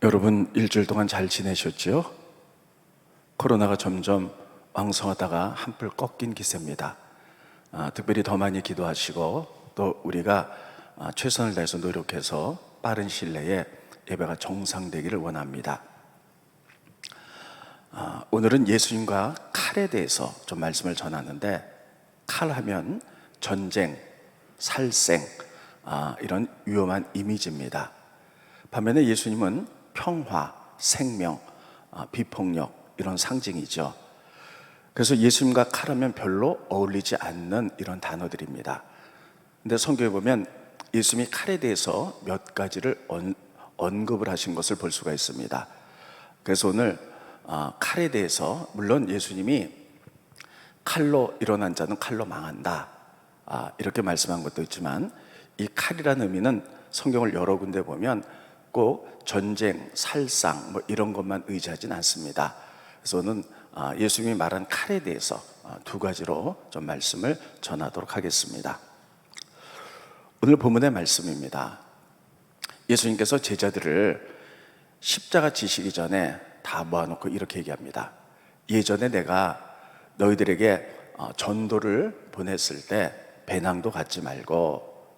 여러분 일주일 동안 잘 지내셨죠? 코로나가 점점 왕성하다가 한풀 꺾인 기세입니다. 특별히 더 많이 기도하시고 또 우리가 최선을 다해서 노력해서 빠른 시일 내에 예배가 정상되기를 원합니다. 오늘은 예수님과 칼에 대해서 좀 말씀을 전하는데, 칼하면 전쟁, 살생, 이런 위험한 이미지입니다. 반면에 예수님은 평화, 생명, 비폭력 이런 상징이죠. 그래서 예수님과 칼하면 별로 어울리지 않는 이런 단어들입니다. 근데 성경에 보면 예수님이 칼에 대해서 몇 가지를 언급을 하신 것을 볼 수가 있습니다. 그래서 오늘 칼에 대해서, 물론 예수님이 칼로 일어난 자는 칼로 망한다, 이렇게 말씀한 것도 있지만, 이 칼이라는 의미는 성경을 여러 군데 보면 꼭 전쟁, 살상 이런 것만 의지하진 않습니다. 그래서 오늘 예수님이 말한 칼에 대해서 두 가지로 좀 말씀을 전하도록 하겠습니다. 오늘 본문의 말씀입니다. 예수님께서 제자들을 십자가 지시기 전에 다 모아놓고 이렇게 얘기합니다. 예전에 내가 너희들에게 전도를 보냈을 때 배낭도 갖지 말고,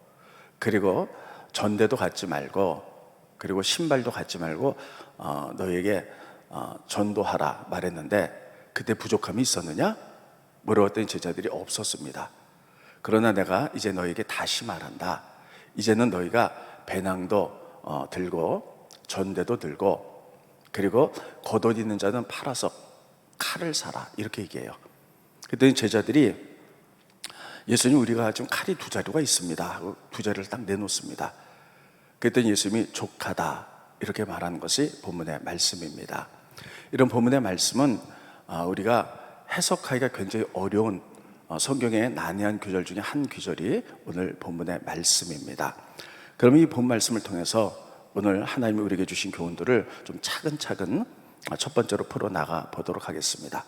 그리고 전대도 갖지 말고, 그리고 신발도 갖지 말고 너희에게 전도하라 말했는데 그때 부족함이 있었느냐? 물어봤더니 제자들이 없었습니다. 그러나 내가 이제 너희에게 다시 말한다. 이제는 너희가 배낭도 들고 전대도 들고, 그리고 겉옷 있는 자는 팔아서 칼을 사라, 이렇게 얘기해요. 그랬더니 제자들이, 예수님 우리가 지금 칼이 두 자루가 있습니다 하고 두 자루를 딱 내놓습니다. 그랬더니 예수님이 족하다, 이렇게 말하는 것이 본문의 말씀입니다. 이런 본문의 말씀은 우리가 해석하기가 굉장히 어려운 성경의 난해한 구절 중에 한 구절이 오늘 본문의 말씀입니다. 그럼 이 본 말씀을 통해서 오늘 하나님이 우리에게 주신 교훈들을 좀 차근차근 첫 번째로 풀어나가 보도록 하겠습니다.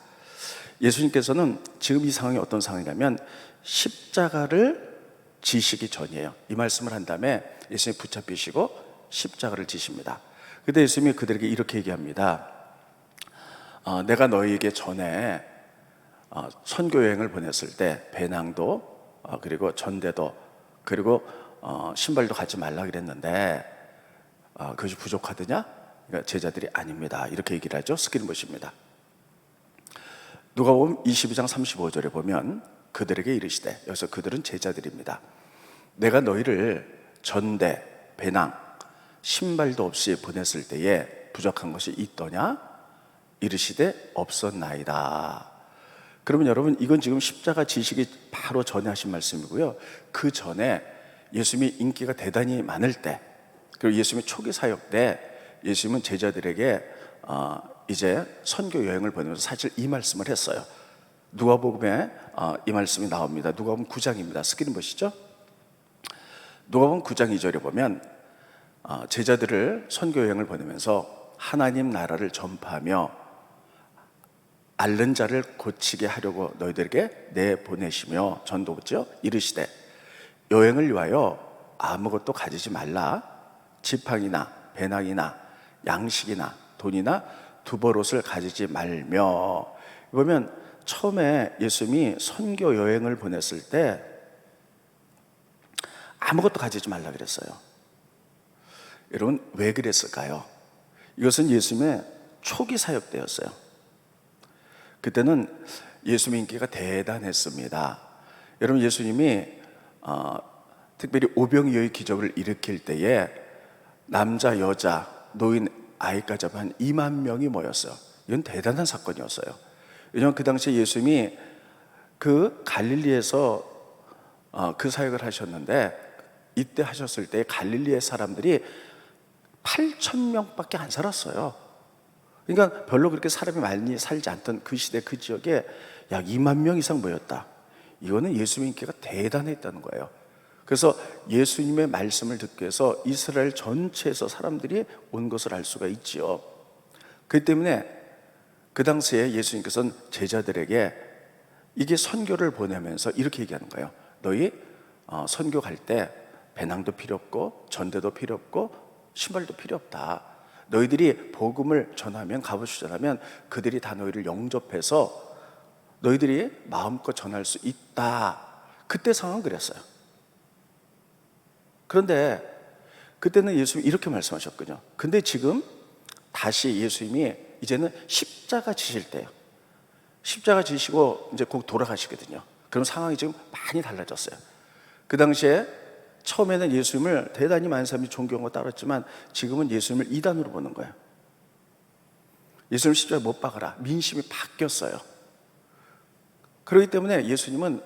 예수님께서는 지금 이 상황이 어떤 상황이냐면 십자가를 지시기 전이에요. 이 말씀을 한 다음에 예수님이 붙잡히시고 십자가를 지십니다. 그때 예수님이 그들에게 이렇게 얘기합니다. 내가 너희에게 전에 선교 여행을 보냈을 때 배낭도 그리고 전대도 그리고 신발도 갖지 말라 그랬는데 그것이 부족하더냐? 그러니까 제자들이 아닙니다, 이렇게 얘기를 하죠. 스크린 보십니다. 누가복음 22장 35절에 보면 그들에게 이르시되, 여기서 그들은 제자들입니다. 내가 너희를 전대, 배낭, 신발도 없이 보냈을 때에 부족한 것이 있더냐? 이르시되 없었나이다. 그러면 여러분, 이건 지금 십자가 지시기 바로 전에 하신 말씀이고요. 그 전에 예수님이 인기가 대단히 많을 때, 그리고 예수님의 초기 사역 때 예수님은 제자들에게 이제 선교 여행을 보내면서 사실 이 말씀을 했어요. 누가복음에 이 말씀이 나옵니다. 누가복음 9장입니다. 스크린 보시죠. 누가복음 9장 2절에 보면 제자들을 선교 여행을 보내면서 하나님 나라를 전파하며 앓는 자를 고치게 하려고 너희들에게 내보내시며 전도했죠. 이르시되 여행을 위하여 아무것도 가지지 말라. 지팡이나 배낭이나 양식이나 돈이나 두벌옷을 가지지 말며. 보면 처음에 예수님이 선교 여행을 보냈을 때 아무것도 가지지 말라 그랬어요. 여러분, 왜 그랬을까요? 이것은 예수님의 초기 사역 때였어요. 그때는 예수님의 인기가 대단했습니다. 여러분, 예수님이 특별히 오병이어의 기적을 일으킬 때에 남자, 여자, 노인, 아이까지 한 2만 명이 모였어요. 이건 대단한 사건이었어요. 왜냐하면 그 당시에 예수님이 그 갈릴리에서 그 사역을 하셨는데, 이때 하셨을 때 갈릴리의 사람들이 8,000명밖에 안 살았어요. 그러니까 별로 그렇게 사람이 많이 살지 않던 그 시대 그 지역에 약 2만 명 이상 모였다. 이거는 예수님의 인기가 대단했다는 거예요. 그래서 예수님의 말씀을 듣기 위해서 이스라엘 전체에서 사람들이 온 것을 알 수가 있지요. 그렇기 때문에 그 당시에 예수님께서는 제자들에게 이게 선교를 보내면서 이렇게 얘기하는 거예요. 너희 선교 갈 때 배낭도 필요 없고 전대도 필요 없고 신발도 필요 없다. 너희들이 복음을 전하면, 값없이 전하면 그들이 다 너희를 영접해서 너희들이 마음껏 전할 수 있다. 그때 상황은 그랬어요. 그런데 그때는 예수님이 이렇게 말씀하셨거든요. 근데 지금 다시 예수님이 이제는 십자가 지실 때예요. 십자가 지시고 이제 곧 돌아가시거든요. 그럼 상황이 지금 많이 달라졌어요. 그 당시에 처음에는 예수님을 대단히 많은 사람이 존경하고 따랐지만 지금은 예수님을 이단으로 보는 거예요. 예수님을 십자가에 못 박아라. 민심이 바뀌었어요. 그렇기 때문에 예수님은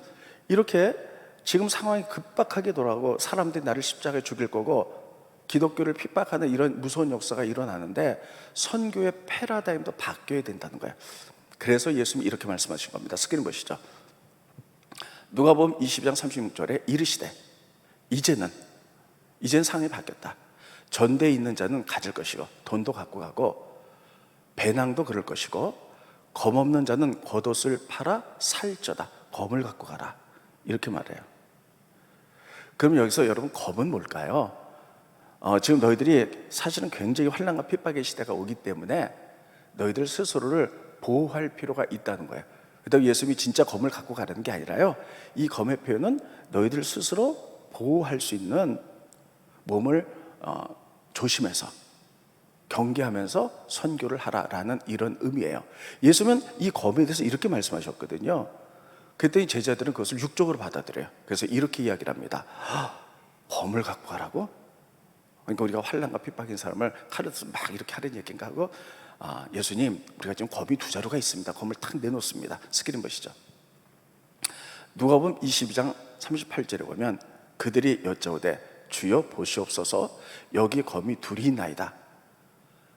이렇게 지금 상황이 급박하게 돌아가고 사람들이 나를 십자가에 죽일 거고 기독교를 핍박하는 이런 무서운 역사가 일어나는데 선교의 패러다임도 바뀌어야 된다는 거예요. 그래서 예수님이 이렇게 말씀하신 겁니다. 스크린 보시죠. 누가복음 20장 36절에 이르시되 이제는 상황이 바뀌었다. 전대에 있는 자는 가질 것이고 돈도 갖고 가고 배낭도 그럴 것이고 검 없는 자는 겉옷을 팔아 살쩌다. 검을 갖고 가라. 이렇게 말해요. 그럼 여기서 여러분 검은 뭘까요? 지금 너희들이 사실은 굉장히 환난과 핍박의 시대가 오기 때문에 너희들 스스로를 보호할 필요가 있다는 거예요. 그다음에 예수님이 진짜 검을 갖고 가라는 게 아니라요. 이 검의 표현은 너희들 스스로 보호할 수 있는 몸을 조심해서 경계하면서 선교를 하라라는 이런 의미예요. 예수님은 이 검에 대해서 이렇게 말씀하셨거든요. 그랬더니 제자들은 그것을 육적으로 받아들여요. 그래서 이렇게 이야기를 합니다. 검을 갖고 가라고? 그러니까 우리가 환난과 핍박인 사람을 칼을 막 이렇게 하는 얘기인가 하고 예수님 우리가 지금 검이 2자루가 있습니다. 검을 탁 내놓습니다. 스크린 보시죠. 누가복음 22장 38절에 보면 그들이 여짜오되 주여 보시옵소서 여기 검이 2이 있나이다.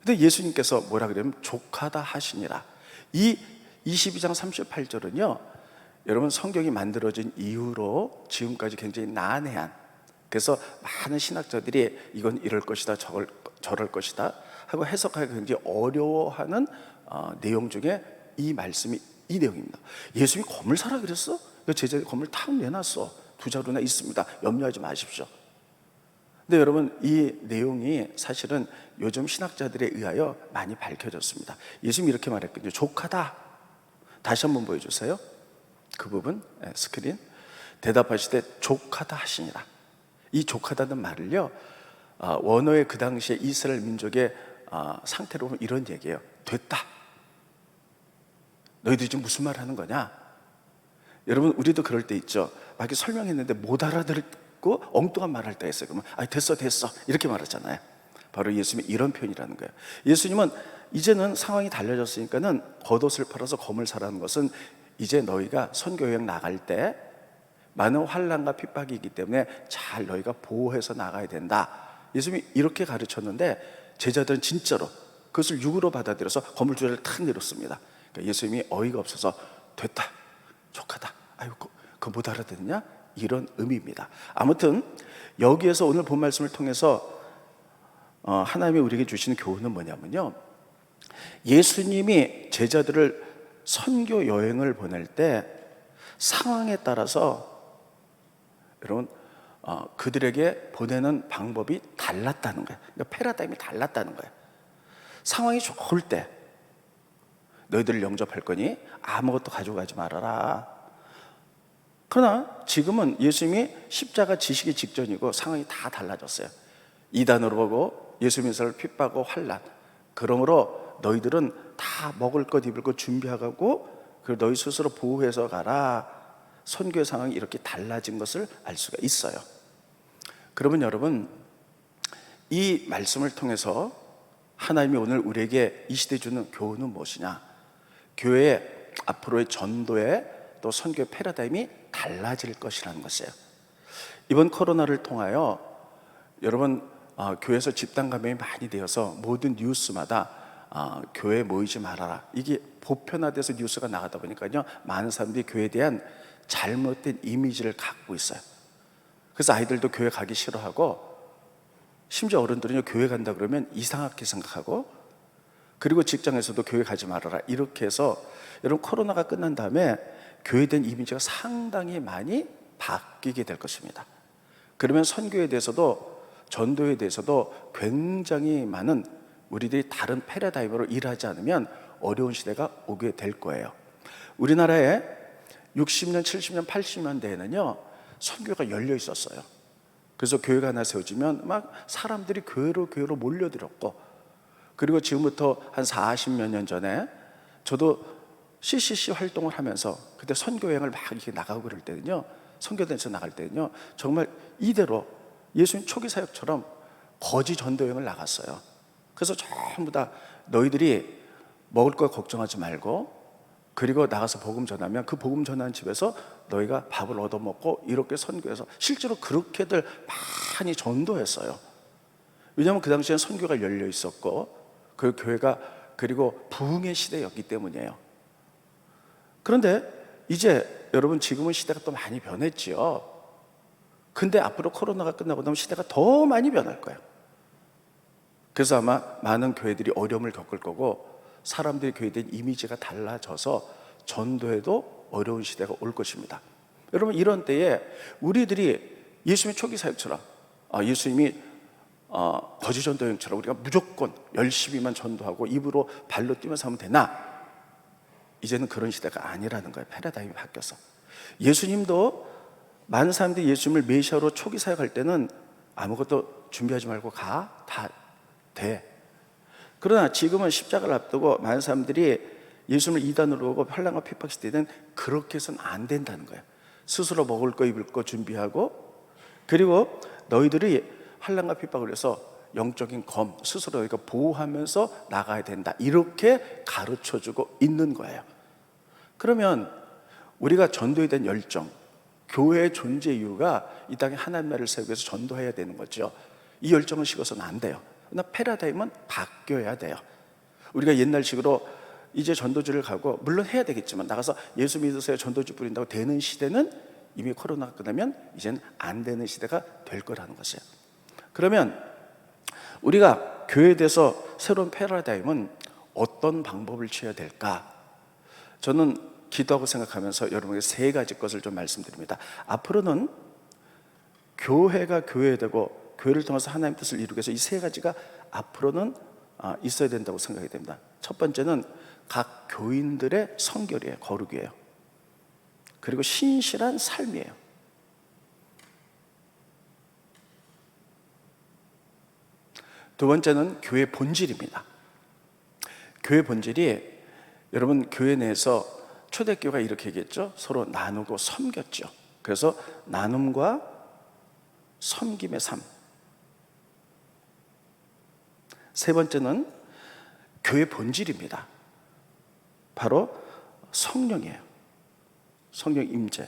근데 예수님께서 뭐라 그러면 족하다 하시니라. 이 22장 38절은요 여러분 성경이 만들어진 이후로 지금까지 굉장히 난해한, 그래서 많은 신학자들이 이건 이럴 것이다 저럴 것이다 하고 해석하기 굉장히 어려워하는 내용 중에 이 말씀이 이 내용입니다. 예수님이 검을 사라 그랬어? 제자들이 검을 탁 내놨어. 2자루나 있습니다. 염려하지 마십시오. 근데 여러분 이 내용이 사실은 요즘 신학자들에 의하여 많이 밝혀졌습니다. 예수님이 이렇게 말했거든요. 족하다. 다시 한번 보여주세요. 그 부분 스크린. 대답하시되 족하다 하시니라. 이 족하다는 말을요 원어의 그 당시에 이스라엘 민족의 상태로 보면 이런 얘기예요. 됐다. 너희들이 지금 무슨 말 하는 거냐? 여러분 우리도 그럴 때 있죠. 막 이렇게 설명했는데 못 알아듣고 엉뚱한 말 할 때 있어요. 그러면 됐어 이렇게 말하잖아요. 바로 예수님이 이런 표현이라는 거예요. 예수님은 이제는 상황이 달라졌으니까는 겉옷을 팔아서 검을 사라는 것은 이제 너희가 선교 여행 나갈 때 많은 환난과 핍박이 있기 때문에 잘 너희가 보호해서 나가야 된다. 예수님이 이렇게 가르쳤는데 제자들은 진짜로 그것을 육으로 받아들여서 검을 2자루를 탁 내렸습니다. 그러니까 예수님이 어이가 없어서 됐다, 족하다, 그거 못 알아듣냐? 이런 의미입니다. 아무튼 여기에서 오늘 본 말씀을 통해서 하나님이 우리에게 주시는 교훈은 뭐냐면요, 예수님이 제자들을 선교 여행을 보낼 때 상황에 따라서 여러분 그들에게 보내는 방법이 달랐다는 거예요. 그러니까 패러다임이 달랐다는 거예요. 상황이 좋을 때 너희들을 영접할 거니 아무것도 가져가지 말아라. 그러나 지금은 예수님이 십자가 지시기 직전이고 상황이 다 달라졌어요. 이단으로 보고 예수 민사를 핍박하고 환난. 그러므로 너희들은 다 먹을 것 입을 것 준비하고 그리고 너희 스스로 보호해서 가라. 선교의 상황이 이렇게 달라진 것을 알 수가 있어요. 그러면 여러분 이 말씀을 통해서 하나님이 오늘 우리에게 이 시대에 주는 교훈은 무엇이냐? 교회의 앞으로의 전도의 또 선교의 패러다임이 달라질 것이라는 것이에요. 이번 코로나를 통하여 여러분 교회에서 집단 감염이 많이 되어서 모든 뉴스마다 교회에 모이지 말아라, 이게 보편화돼서 뉴스가 나가다 보니까요 많은 사람들이 교회에 대한 잘못된 이미지를 갖고 있어요. 그래서 아이들도 교회 가기 싫어하고 심지어 어른들은요 교회 간다 그러면 이상하게 생각하고, 그리고 직장에서도 교회 가지 말아라 이렇게 해서 여러분 코로나가 끝난 다음에 교회에 대한 이미지가 상당히 많이 바뀌게 될 것입니다. 그러면 선교에 대해서도 전도에 대해서도 굉장히 많은 우리들이 다른 패러다임으로 일하지 않으면 어려운 시대가 오게 될 거예요. 우리나라에 60년, 70년, 80년대에는요 선교가 열려 있었어요. 그래서 교회가 하나 세워지면 막 사람들이 교회로 몰려들었고, 그리고 지금부터 한 40몇 년 전에 저도 CCC 활동을 하면서 그때 선교 여행을 막 이렇게 나가고 그럴 때는요, 선교단에서 나갈 때는요 정말 이대로 예수님 초기 사역처럼 거지 전도 여행을 나갔어요. 그래서 전부 다 너희들이 먹을 거 걱정하지 말고, 그리고 나가서 복음 전하면 그 복음 전하는 집에서 너희가 밥을 얻어먹고 이렇게 선교해서 실제로 그렇게들 많이 전도했어요. 왜냐하면 그 당시에는 선교가 열려 있었고 그 교회가 그리고 부흥의 시대였기 때문이에요. 그런데 이제 여러분 지금은 시대가 또 많이 변했지요. 근데 앞으로 코로나가 끝나고 나면 시대가 더 많이 변할 거예요. 그래서 아마 많은 교회들이 어려움을 겪을 거고, 사람들이 교회에 대한 이미지가 달라져서 전도에도 어려운 시대가 올 것입니다. 여러분 이런 때에 우리들이 예수님의 초기 사역처럼 예수님이 거지 전도 여행처럼 우리가 무조건 열심히만 전도하고 입으로 발로 뛰면서 하면 되나? 이제는 그런 시대가 아니라는 거예요. 패러다임이 바뀌어서. 예수님도 많은 사람들이 예수님을 메시아로 초기 사역할 때는 아무것도 준비하지 말고 다 돼. 그러나 지금은 십자가를 앞두고 많은 사람들이 예수님을 이단으로 보고 환난과 핍박 시대에는 그렇게 해서는 안 된다는 거예요. 스스로 먹을 거 입을 거 준비하고, 그리고 너희들이 환난과 핍박을 해서 영적인 검 스스로 너희가 보호하면서 나가야 된다, 이렇게 가르쳐주고 있는 거예요. 그러면 우리가 전도에 대한 열정, 교회의 존재 이유가 이 땅에 하나님 나라를 세우기 위해서 전도해야 되는 거죠. 이 열정을 식어서는 안 돼요. 그러나 패러다임은 바뀌어야 돼요. 우리가 옛날식으로 이제 전도지를 가고, 물론 해야 되겠지만 나가서 예수 믿으세요 전도지 뿌린다고 되는 시대는 이미 코로나가 끝나면 이제는 안 되는 시대가 될 거라는 것이에요. 그러면 우리가 교회에 대해서 새로운 패러다임은 어떤 방법을 취해야 될까? 저는 기도하고 생각하면서 여러분에게 세 가지 것을 좀 말씀드립니다. 앞으로는 교회가 교회되고 교회를 통해서 하나님의 뜻을 이루기 위해서 이 세 가지가 앞으로는 있어야 된다고 생각이 됩니다. 첫 번째는 각 교인들의 성결이에요. 거룩이에요. 그리고 신실한 삶이에요. 두 번째는 교회 본질입니다. 교회 본질이, 여러분 교회 내에서 초대교회가 이렇게 얘기했죠. 서로 나누고 섬겼죠. 그래서 나눔과 섬김의 삶. 세 번째는 교회 본질입니다. 바로 성령이에요. 성령 임재.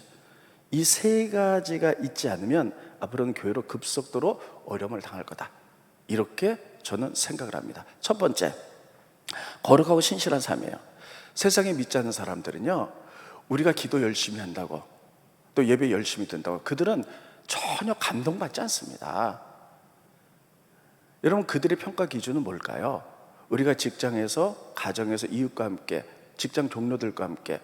이 세 가지가 있지 않으면 앞으로는 교회로 급속도로 어려움을 당할 거다, 이렇게 저는 생각을 합니다. 첫 번째, 거룩하고 신실한 삶이에요. 세상에 믿지 않는 사람들은요, 우리가 기도 열심히 한다고 또 예배 열심히 든다고 그들은 전혀 감동받지 않습니다. 여러분 그들의 평가 기준은 뭘까요? 우리가 직장에서, 가정에서 이웃과 함께, 직장 동료들과 함께,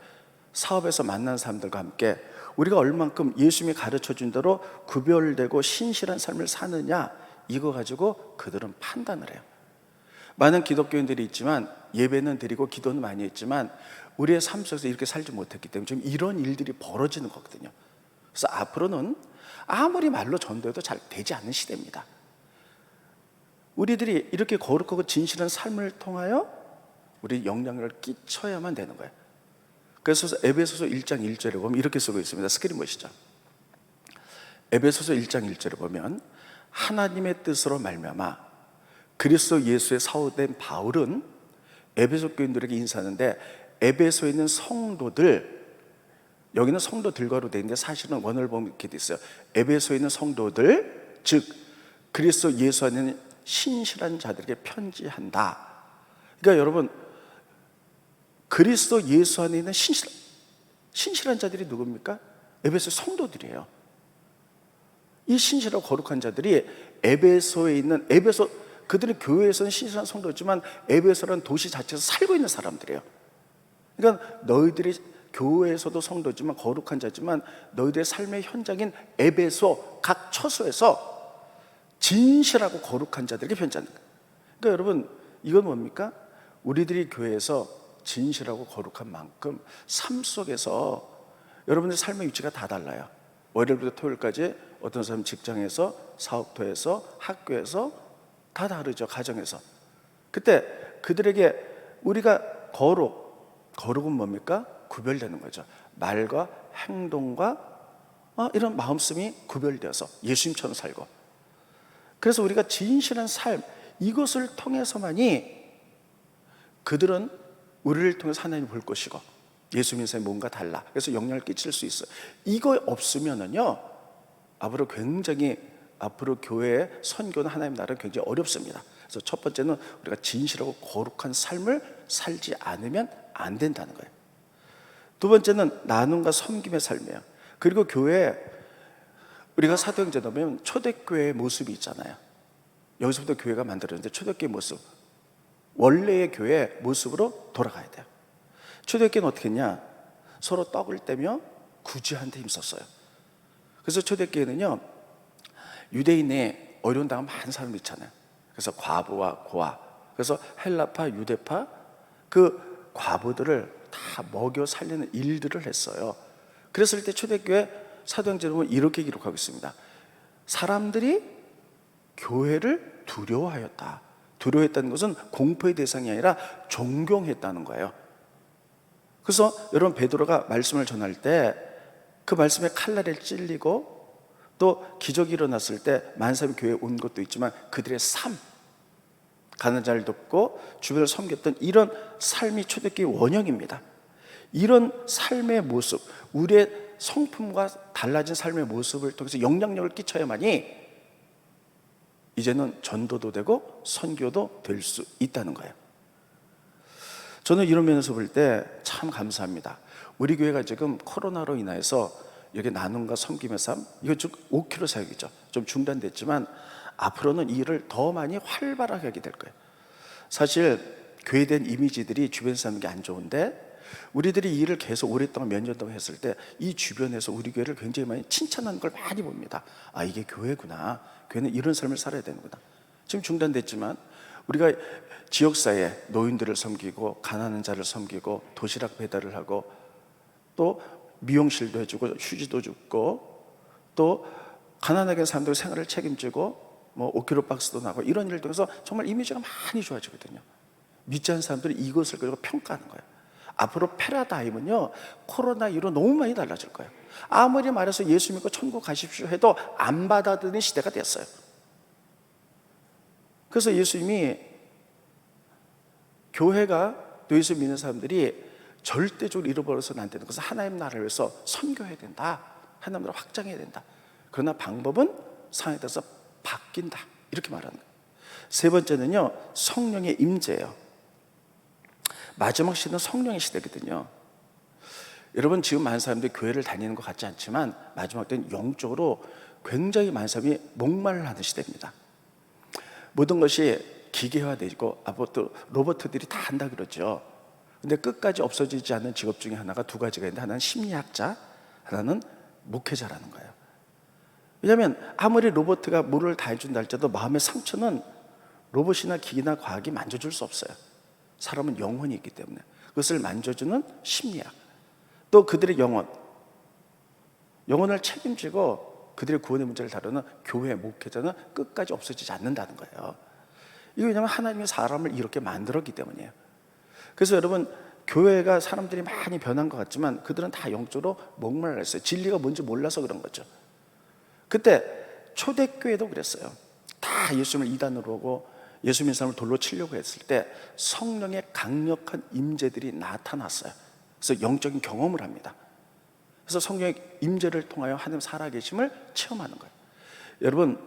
사업에서 만난 사람들과 함께 우리가 얼만큼 예수님이 가르쳐준 대로 구별되고 신실한 삶을 사느냐, 이거 가지고 그들은 판단을 해요. 많은 기독교인들이 있지만 예배는 드리고 기도는 많이 했지만 우리의 삶 속에서 이렇게 살지 못했기 때문에 지금 이런 일들이 벌어지는 거거든요. 그래서 앞으로는 아무리 말로 전도해도 잘 되지 않는 시대입니다. 우리들이 이렇게 거룩하고 진실한 삶을 통하여 우리 영향력을 끼쳐야만 되는 거예요. 그래서 에베소서 1장 1절에 보면 이렇게 쓰고 있습니다. 스크린 보시죠. 에베소서 1장 1절에 보면 하나님의 뜻으로 말미암아 그리스도 예수의 사도된 바울은 에베소 교인들에게 인사하는데, 에베소에 있는 성도들, 여기는 성도들과로 되어 있는데 사실은 원어를 보면 이렇게 돼 있어요. 에베소에 있는 성도들, 즉 그리스도 예수 안에 있는 신실한 자들에게 편지한다. 그러니까 여러분, 그리스도 예수 안에 있는 신실한 자들이 누굽니까? 에베소 성도들이에요. 이 신실하고 거룩한 자들이 에베소에 있는, 그들은 교회에서는 신실한 성도였지만 에베소라는 도시 자체에서 살고 있는 사람들이에요. 그러니까 너희들이 교회에서도 성도지만 거룩한 자지만 너희들의 삶의 현장인 에베소 각 처소에서 진실하고 거룩한 자들에게 편지하는 거예요. 그러니까 여러분, 이건 뭡니까? 우리들이 교회에서 진실하고 거룩한 만큼 삶 속에서 여러분의 삶의 위치가 다 달라요. 월요일부터 토요일까지 어떤 사람은 직장에서, 사업터에서, 학교에서 다 다르죠. 가정에서. 그때 그들에게 우리가 거룩은 뭡니까? 구별되는 거죠. 말과 행동과 이런 마음씀이 구별되어서 예수님처럼 살고, 그래서 우리가 진실한 삶, 이것을 통해서만이 그들은 우리를 통해서 하나님을 볼 것이고 예수 인생이 뭔가 달라, 그래서 영향을 끼칠 수 있어요. 이거 없으면은요, 앞으로 교회의 선교는 하나님 나라는 굉장히 어렵습니다. 그래서 첫 번째는 우리가 진실하고 거룩한 삶을 살지 않으면 안 된다는 거예요. 두 번째는 나눔과 섬김의 삶이에요. 그리고 교회에 우리가 사도행전에 보면 초대교회의 모습이 있잖아요. 여기서부터 교회가 만들어졌는데 초대교회의 모습, 원래의 교회의 모습으로 돌아가야 돼요. 초대교회는 어떻게 했냐? 서로 떡을 떼며 구제하는 데 힘썼어요. 그래서 초대교회는요, 유대인의 어려운 당한 많은 사람이 있잖아요. 그래서 과부와 고아, 그래서 헬라파, 유대파 그 과부들을 다 먹여 살리는 일들을 했어요. 그랬을 때 초대교회 사도행전에 보면 이렇게 기록하고 있습니다. 사람들이 교회를 두려워하였다. 두려워했다는 것은 공포의 대상이 아니라 존경했다는 거예요. 그래서 여러분, 베드로가 말씀을 전할 때 그 말씀에 칼날에 찔리고 또 기적이 일어났을 때 많은 사람이 교회에 온 것도 있지만 그들의 삶, 가난한 자를 돕고 주변을 섬겼던 이런 삶이 초대교회의 원형입니다. 이런 삶의 모습, 우리의 성품과 달라진 삶의 모습을 통해서 영향력을 끼쳐야만이 이제는 전도도 되고 선교도 될 수 있다는 거예요. 저는 이런 면에서 볼 때 참 감사합니다. 우리 교회가 지금 코로나로 인해서 여기 나눔과 섬김의 삶, 이거 쭉 5km 사역이죠. 좀 중단됐지만 앞으로는 이 일을 더 많이 활발하게 하게 될 거예요. 사실 교회에 대한 이미지들이 주변에서 하는 게 안 좋은데, 우리들이 이 일을 계속 오랫동안 몇 년 동안 했을 때 이 주변에서 우리 교회를 굉장히 많이 칭찬하는 걸 많이 봅니다. 아, 이게 교회구나. 교회는 이런 삶을 살아야 되는구나. 지금 중단됐지만 우리가 지역사회에 노인들을 섬기고 가난한 자를 섬기고 도시락 배달을 하고 또 미용실도 해주고 휴지도 줍고 또 가난하게 사람들 생활을 책임지고 뭐 5kg 박스도 나고, 이런 일을 통해서 정말 이미지가 많이 좋아지거든요. 믿지 않는 사람들이 이것을 가지고 평가하는 거예요. 앞으로 패러다임은요, 코로나 이후로 너무 많이 달라질 거예요. 아무리 말해서 예수 믿고 천국 가십시오 해도 안 받아들이는 시대가 됐어요. 그래서 예수님이 교회가, 또 예수 믿는 사람들이 절대적으로 잃어버려서는 안 되는 것은 하나님 나라를 위해서 선교해야 된다, 하나님 나라를 확장해야 된다. 그러나 방법은 상황에 따라서 바뀐다, 이렇게 말하는 거예요. 세 번째는요, 성령의 임재예요. 마지막 시대는 성령의 시대거든요. 여러분, 지금 많은 사람들이 교회를 다니는 것 같지 않지만 마지막 때는 영적으로 굉장히 많은 사람이 목말라 하는 시대입니다. 모든 것이 기계화되고 또 로봇들이 다 한다 그러죠. 근데 끝까지 없어지지 않는 직업 중에 하나가 두 가지가 있는데, 하나는 심리학자, 하나는 목회자라는 거예요. 왜냐하면 아무리 로봇가 뭐를 다 해준다 할지라도 마음의 상처는 로봇이나 기기나 과학이 만져줄 수 없어요. 사람은 영혼이 있기 때문에 그것을 만져주는 심리학, 또 그들의 영혼을 책임지고 그들의 구원의 문제를 다루는 교회 목회자는 끝까지 없어지지 않는다는 거예요. 이거 왜냐하면 하나님이 사람을 이렇게 만들었기 때문이에요. 그래서 여러분, 교회가 사람들이 많이 변한 것 같지만 그들은 다 영적으로 목말라 했어요. 진리가 뭔지 몰라서 그런 거죠. 그때 초대교회도 그랬어요. 다 예수님을 이단으로 보고 예수 믿는 사람을 돌로 치려고 했을 때 성령의 강력한 임재들이 나타났어요. 그래서 영적인 경험을 합니다. 그래서 성령의 임재를 통하여 하나님 살아계심을 체험하는 거예요. 여러분,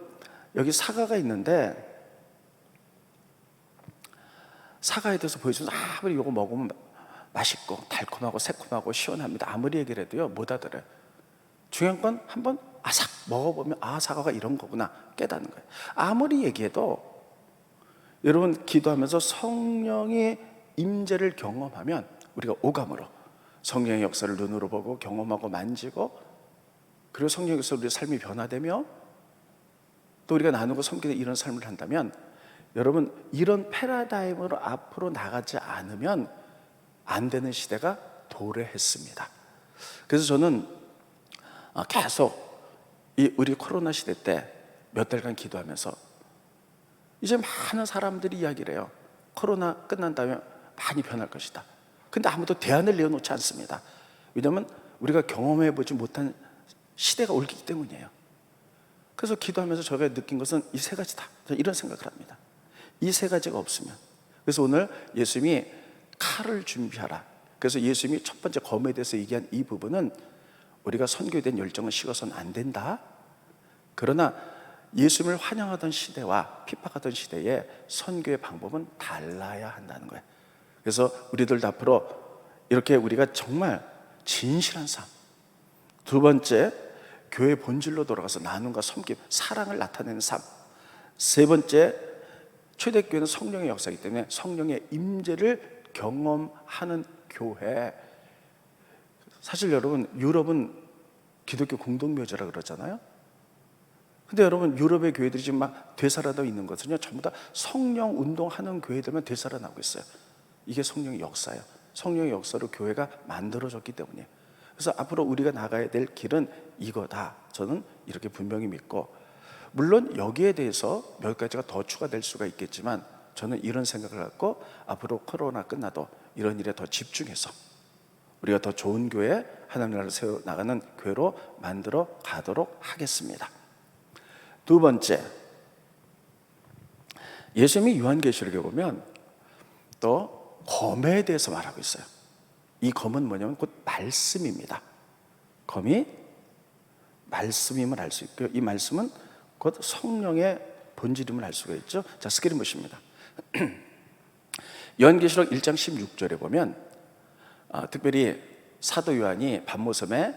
여기 사과가 있는데 사과에 대해서 보여주면 아무리 이거 먹으면 맛있고 달콤하고 새콤하고 시원합니다, 아무리 얘기를 해도요 못 알아들어요. 중요한 건 한번 아삭 먹어보면 아, 사과가 이런 거구나 깨닫는 거예요. 아무리 얘기해도 여러분, 기도하면서 성령의 임재를 경험하면 우리가 오감으로 성령의 역사를 눈으로 보고 경험하고 만지고, 그리고 성령의 역사로 우리의 삶이 변화되며 또 우리가 나누고 섬기는 이런 삶을 한다면 여러분, 이런 패러다임으로 앞으로 나가지 않으면 안 되는 시대가 도래했습니다. 그래서 저는 계속 우리 코로나 시대 때 몇 달간 기도하면서 이제 많은 사람들이 이야기를 해요. 코로나 끝난 다음에 많이 변할 것이다. 근데 아무도 대안을 내어놓지 않습니다. 왜냐하면 우리가 경험해보지 못한 시대가 올기 때문이에요. 그래서 기도하면서 제가 느낀 것은 이 세 가지다. 저는 이런 생각을 합니다. 이 세 가지가 없으면, 그래서 오늘 예수님이 칼을 준비하라. 그래서 예수님이 첫 번째 검에 대해서 얘기한 이 부분은 우리가 선교에 대한 열정을 식어서는 안 된다. 그러나 예수님을 환영하던 시대와 핍박하던 시대에 선교의 방법은 달라야 한다는 거예요. 그래서 우리들도 앞으로 이렇게 우리가 정말 진실한 삶, 두 번째 교회 본질로 돌아가서 나눔과 섬김, 사랑을 나타내는 삶, 세 번째 초대교회는 성령의 역사이기 때문에 성령의 임재를 경험하는 교회. 사실 여러분, 유럽은 기독교 공동묘지라 그러잖아요. 근데 여러분, 유럽의 교회들이 지금 막 되살아나고 있는 것은요, 전부 다 성령 운동하는 교회들만 되살아나고 있어요. 이게 성령의 역사예요. 성령의 역사로 교회가 만들어졌기 때문이에요. 그래서 앞으로 우리가 나가야 될 길은 이거다. 저는 이렇게 분명히 믿고, 물론 여기에 대해서 몇 가지가 더 추가될 수가 있겠지만 저는 이런 생각을 갖고 앞으로 코로나 끝나도 이런 일에 더 집중해서 우리가 더 좋은 교회, 하나님 나라를 세워나가는 교회로 만들어 가도록 하겠습니다. 두 번째, 예수님이 요한계시록에 보면 또 검에 대해서 말하고 있어요. 이 검은 뭐냐면 곧 말씀입니다. 검이 말씀임을 알 수 있고요. 이 말씀은 곧 성령의 본질임을 알 수가 있죠. 자, 스크린 보십니다. 요한계시록 1장 16절에 보면 특별히 사도 요한이 밤모섬에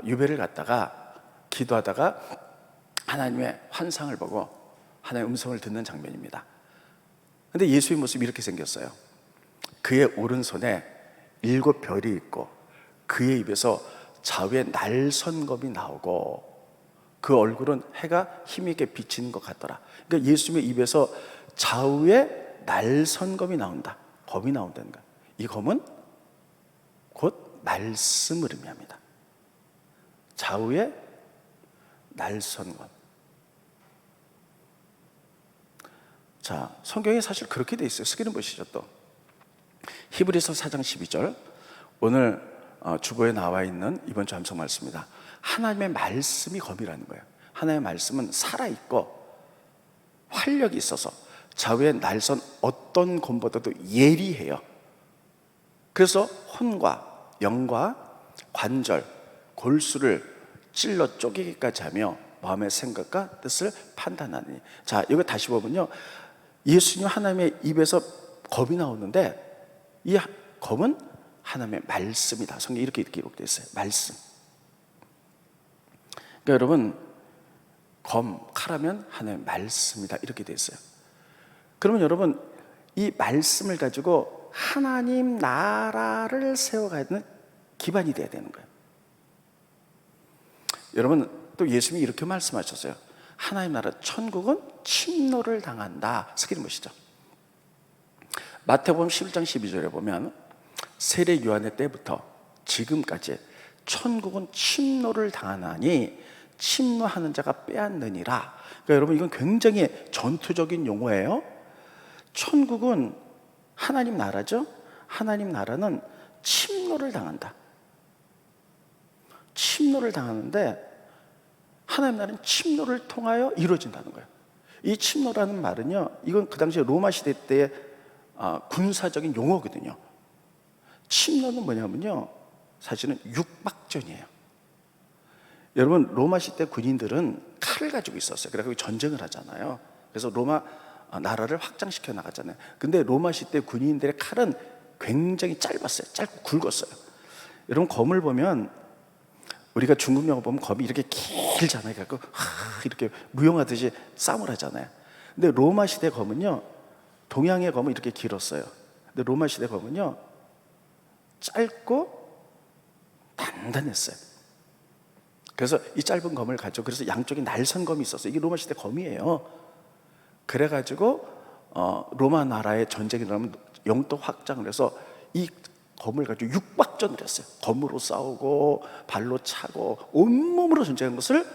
유배를 갔다가 기도하다가 하나님의 환상을 보고 하나님의 음성을 듣는 장면입니다. 근데 예수의 모습이 이렇게 생겼어요. 그의 오른손에 7 별이 있고 그의 입에서 좌우에 날선검이 나오고 그 얼굴은 해가 힘있게 비치는 것 같더라. 그러니까 예수님의 입에서 좌우에 날선검이 나온다. 검이 나온다는 거예요. 이 검은 곧 말씀을 의미합니다. 좌우에 날선검. 자, 성경에 사실 그렇게 돼 있어요. 스크린 보시죠. 또 히브리서 4장 12절, 오늘 주보에 나와 있는 이번 주 암송 말씀입니다. 하나님의 말씀이 검이라는 거예요. 하나님의 말씀은 살아있고 활력이 있어서 좌우의 날선 어떤 검보다도 예리해요. 그래서 혼과 영과 관절, 골수를 찔러 쪼개기까지 하며 마음의 생각과 뜻을 판단하니. 자, 이거 다시 보면요, 예수님 하나님의 입에서 검이 나오는데 이 검은 하나님의 말씀이다. 성경에 이렇게 기록되어 있어요. 말씀. 그러니까 여러분, 검, 칼하면 하나님의 말씀이다. 이렇게 되어 있어요. 그러면 여러분, 이 말씀을 가지고 하나님 나라를 세워가야 되는 기반이 돼야 되는 거예요. 여러분, 또 예수님이 이렇게 말씀하셨어요. 하나님 나라 천국은 침노를 당한다. 스크린 보시죠. 마태복음 11장 12절에 보면 세례 요한의 때부터 지금까지 천국은 침노를 당하나니 침노하는 자가 빼앗느니라. 그러니까 여러분, 이건 굉장히 전투적인 용어예요. 천국은 하나님 나라죠. 하나님 나라는 침노를 당한다. 침노를 당하는데 하나님 나라는 침노를 통하여 이루어진다는 거예요. 이 침노라는 말은요, 이건 그 당시에 로마 시대 때의 군사적인 용어거든요. 침노는 뭐냐면요, 사실은 육박전이에요. 여러분, 로마 시대 군인들은 칼을 가지고 있었어요. 그래서 전쟁을 하잖아요. 그래서 로마 나라를 확장시켜 나갔잖아요. 근데 로마 시대 군인들의 칼은 굉장히 짧았어요. 짧고 굵었어요. 여러분, 검을 보면 우리가 중국 영화 보면 검이 이렇게 길잖아요. 그래서 이렇게 무용하듯이 싸움을 하잖아요. 근데 로마 시대 검은요, 동양의 검은 이렇게 길었어요. 근데 로마 시대 검은요, 짧고 단단했어요. 그래서 이 짧은 검을 가지고, 그래서 양쪽에 날선 검이 있었어요. 이게 로마 시대 검이에요. 그래가지고 로마 나라의 전쟁이 일어나면 영토 확장을 해서 이 검을 가지고 육박전을 했어요. 검으로 싸우고 발로 차고 온몸으로 전쟁한 것을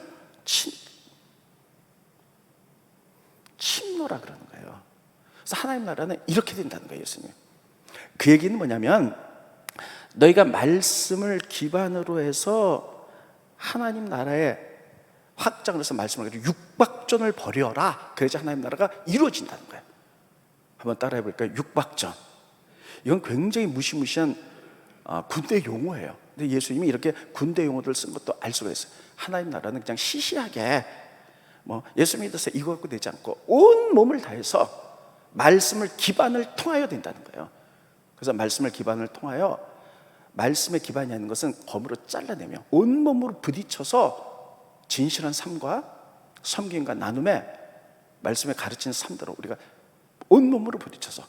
침노라 그러는 거예요. 그래서 하나님 나라는 이렇게 된다는 거예요, 예수님. 그 얘기는 뭐냐면 너희가 말씀을 기반으로 해서 하나님 나라에 확장을 해서 말씀을 가지고 육박전을 벌여라. 그래야지 하나님 나라가 이루어진다는 거예요. 한번 따라해 볼까요? 육박전. 이건 굉장히 무시무시한 군대 용어예요. 근데 예수님이 이렇게 군대 용어들 쓴 것도 알 수가 있어요. 하나님 나라는 그냥 시시하게 예수 믿어서 이거 갖고 되지 않고 온 몸을 다해서 말씀을 기반을 통하여 된다는 거예요. 그래서 말씀을 기반을 통하여, 말씀의 기반이 아닌 것은 검으로 잘라내며 온몸으로 부딪혀서 진실한 삶과 섬김과 나눔에 말씀에 가르치는 삶대로 우리가 온몸으로 부딪혀서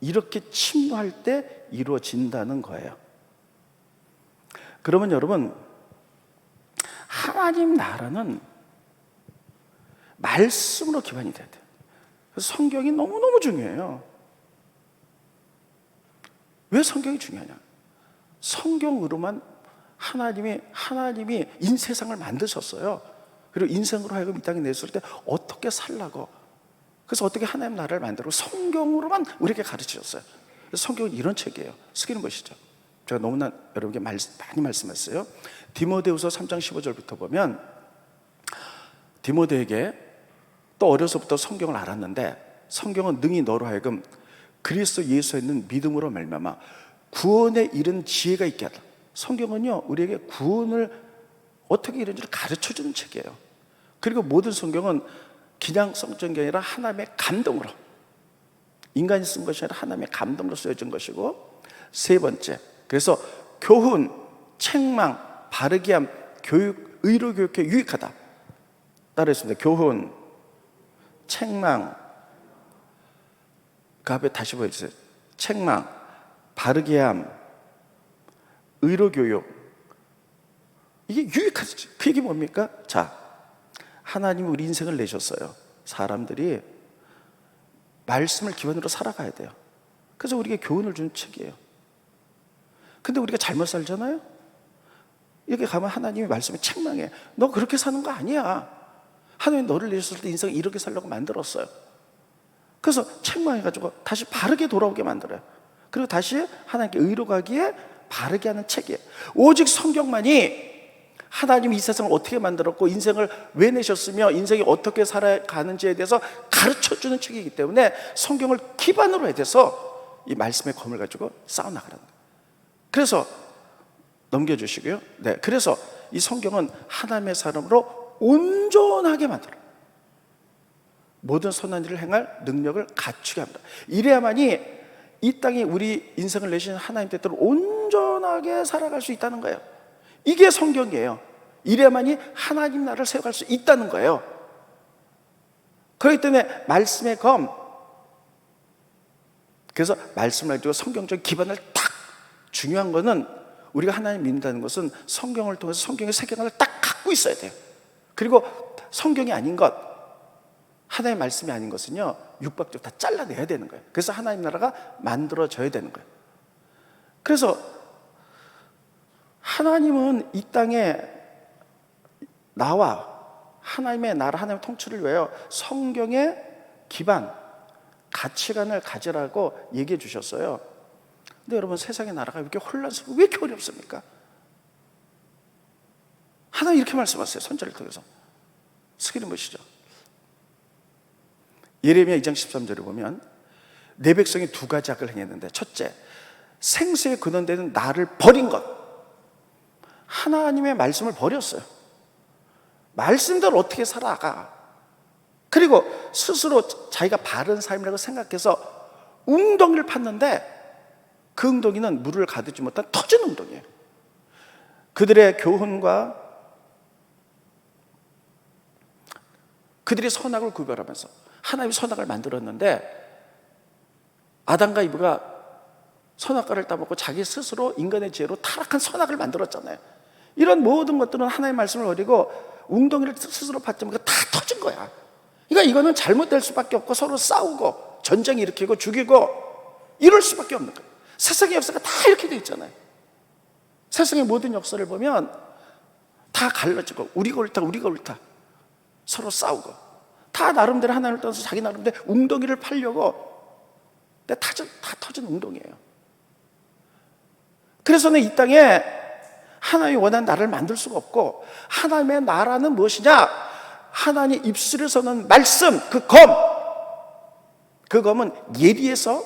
이렇게 침노할 때 이루어진다는 거예요. 그러면 여러분, 하나님 나라는 말씀으로 기반이 돼야 돼요. 그래서 성경이 너무너무 중요해요. 왜 성경이 중요하냐? 성경으로만 하나님이 이 세상을 만드셨어요. 그리고 인생으로 하여금 이 땅에 내었을 때 어떻게 살라고, 그래서 어떻게 하나님 나라를 만들고 성경으로만 우리에게 가르치셨어요. 그래서 성경은 이런 책이에요. 쓰기는 것이죠. 제가 너무나 여러분께 많이 말씀했어요. 디모데후서 3장 15절부터 보면 디모데에게 또 어려서부터 성경을 알았는데 성경은 능히 너로 하여금 그리스도 예수에 있는 믿음으로 말미암아 구원에 이른 지혜가 있게 하다. 성경은요, 우리에게 구원을 어떻게 이른지를 가르쳐주는 책이에요. 그리고 모든 성경은 그냥 성경이 아니라 하나님의 감동으로, 인간이 쓴 것이 아니라 하나님의 감동으로 쓰여진 것이고, 세 번째, 그래서 교훈, 책망, 바르게 함, 교육, 의로 교육에 유익하다. 따라했습니다. 교훈, 책망, 그 앞에 다시 보여주세요. 책망, 바르게 함, 의로 교육. 이게 유익하지. 그 얘기 뭡니까? 자, 하나님이 우리 인생을 내셨어요. 사람들이 말씀을 기반으로 살아가야 돼요. 그래서 우리에게 교훈을 주는 책이에요. 근데 우리가 잘못 살잖아요. 이렇게 가면 하나님이 말씀에 책망해. 너 그렇게 사는 거 아니야. 하나님이 너를 내셨을 때 인생을 이렇게 살려고 만들었어요. 그래서 책망해가지고 다시 바르게 돌아오게 만들어요. 그리고 다시 하나님께 의로 가기에 바르게 하는 책이에요. 오직 성경만이 하나님이 이 세상을 어떻게 만들었고 인생을 왜 내셨으며 인생이 어떻게 살아가는지에 대해서 가르쳐주는 책이기 때문에 성경을 기반으로 해야 돼서 이 말씀의 검을 가지고 싸워나가는 거예요. 그래서 넘겨주시고요. 네, 그래서 이 성경은 하나님의 사람으로 온전하게 만들어요. 모든 선한 일을 행할 능력을 갖추게 합니다. 이래야만이 이 땅에 우리 인생을 내신 하나님 뜻대로 온전하게 살아갈 수 있다는 거예요. 이게 성경이에요. 이래야만이 하나님 나라를 세워갈 수 있다는 거예요. 그렇기 때문에 말씀의 검, 그래서 말씀을 가지고 성경적 기반을 딱, 중요한 거는 우리가 하나님 믿는다는 것은 성경을 통해서 성경의 세계관을 딱 갖고 있어야 돼요. 그리고 성경이 아닌 것, 하나님의 말씀이 아닌 것은요, 육박적 다 잘라내야 되는 거예요. 그래서 하나님 나라가 만들어져야 되는 거예요. 그래서 하나님은 이 땅에 나와 하나님의 나라, 하나님의 통치를 위하여 성경의 기반, 가치관을 가지라고 얘기해 주셨어요. 근데 여러분, 세상의 나라가 왜 이렇게 혼란스럽고 왜 이렇게 어렵습니까? 하나님 이렇게 말씀하세요. 선지자를 통해서. 스크린 보시죠. 예레미야 2장 13절에 보면 내 백성이 두 가지 악을 행했는데, 첫째, 생수의 근원되는 나를 버린 것. 하나님의 말씀을 버렸어요. 말씀대로 어떻게 살아가. 그리고 스스로 자기가 바른 삶이라고 생각해서 웅덩이를 팠는데 그 웅덩이는 물을 가두지 못한 터진 웅덩이에요. 그들의 교훈과 그들이 선악을 구별하면서 하나님이 선악을 만들었는데 아담과 이브가 선악과를 따먹고 자기 스스로 인간의 지혜로 타락한 선악을 만들었잖아요. 이런 모든 것들은 하나님의 말씀을 버리고 웅덩이를 스스로 팠지만 다 터진 거야. 그러니까 이거는 잘못될 수밖에 없고 서로 싸우고 전쟁 일으키고 죽이고 이럴 수밖에 없는 거예요. 세상의 역사가 다 이렇게 돼 있잖아요. 세상의 모든 역사를 보면 다 갈라지고 우리가 옳다 서로 싸우고 다 나름대로 하나님을 떠나서 자기 나름대로 웅덩이를 파려고 다 터진 웅덩이에요. 그래서는 이 땅에 하나님이 원하는 나라를 만들 수가 없고, 하나님의 나라는 무엇이냐? 하나님 입술에 서는 말씀, 그 검은 예리해서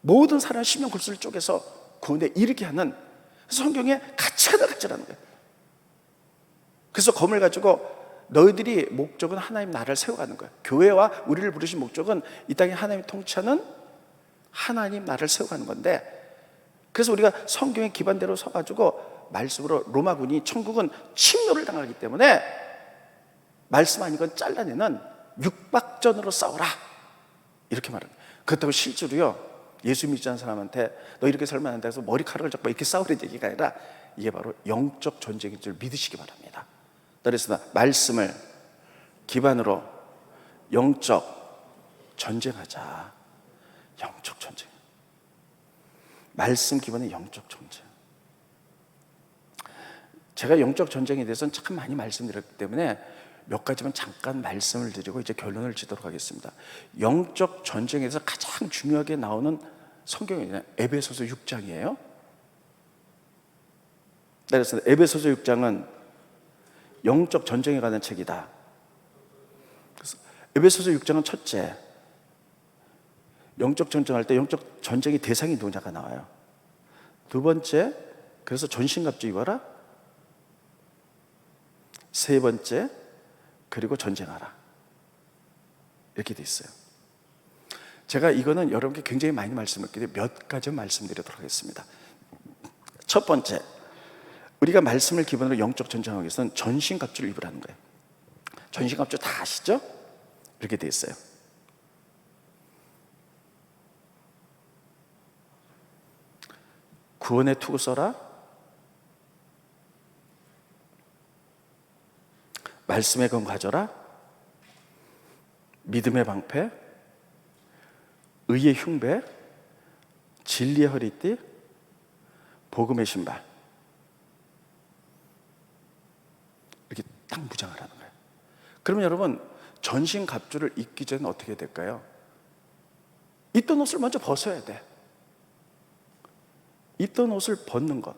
모든 사람 심령 골수를 쪼개서 구원에 이르게 하는 성경의 가치가 가치라는 거예요. 그래서 검을 가지고 너희들이 목적은 하나님 나라를 세워가는 거예요. 교회와 우리를 부르신 목적은 이 땅에 하나님이 통치하는 하나님 나라를 세워가는 건데, 그래서 우리가 성경의 기반대로 서가지고 말씀으로 로마군이 천국은 침노를 당하기 때문에 말씀 아니건 잘라내는 육박전으로 싸워라 이렇게 말합니다. 그렇다고 실제로요, 예수 믿지 않는 사람한테 너 이렇게 살면 안 돼 해서 머리카락을 잡고 이렇게 싸우는 얘기가 아니라 이게 바로 영적 전쟁인 줄 믿으시기 바랍니다. 그래서 말씀을 기반으로 영적 전쟁하자. 영적 전쟁, 말씀 기반의 영적 전쟁. 제가 영적 전쟁에 대해서는 참 많이 말씀드렸기 때문에 몇 가지만 잠깐 말씀을 드리고 이제 결론을 짓도록 하겠습니다. 영적 전쟁에서 가장 중요하게 나오는 성경이 에베소서 6장이에요. 그래서 에베소서 6장은 영적 전쟁에 관한 책이다. 그래서 에베소서 6장은 첫째, 영적 전쟁할 때 영적 전쟁의 대상이 누구냐가 나와요. 두 번째, 그래서 전신갑주 입어라. 세 번째, 그리고 전쟁하라. 이렇게 돼 있어요. 제가 이거는 여러분께 굉장히 많이 말씀을 드렸기 때문에 몇 가지 말씀드리도록 하겠습니다. 첫 번째, 우리가 말씀을 기본으로 영적 전쟁하기 위해서는 전신갑주를 입으라는 거예요. 전신갑주 다 아시죠? 이렇게 돼 있어요. 구원의 투구 써라. 말씀의 검 가져라. 믿음의 방패, 의의 흉배, 진리의 허리띠, 복음의 신발. 이렇게 딱 무장하라는 거예요. 그러면 여러분, 전신 갑주를 입기 전에 어떻게 될까요? 입던 옷을 먼저 벗어야 돼. 입던 옷을 벗는 것,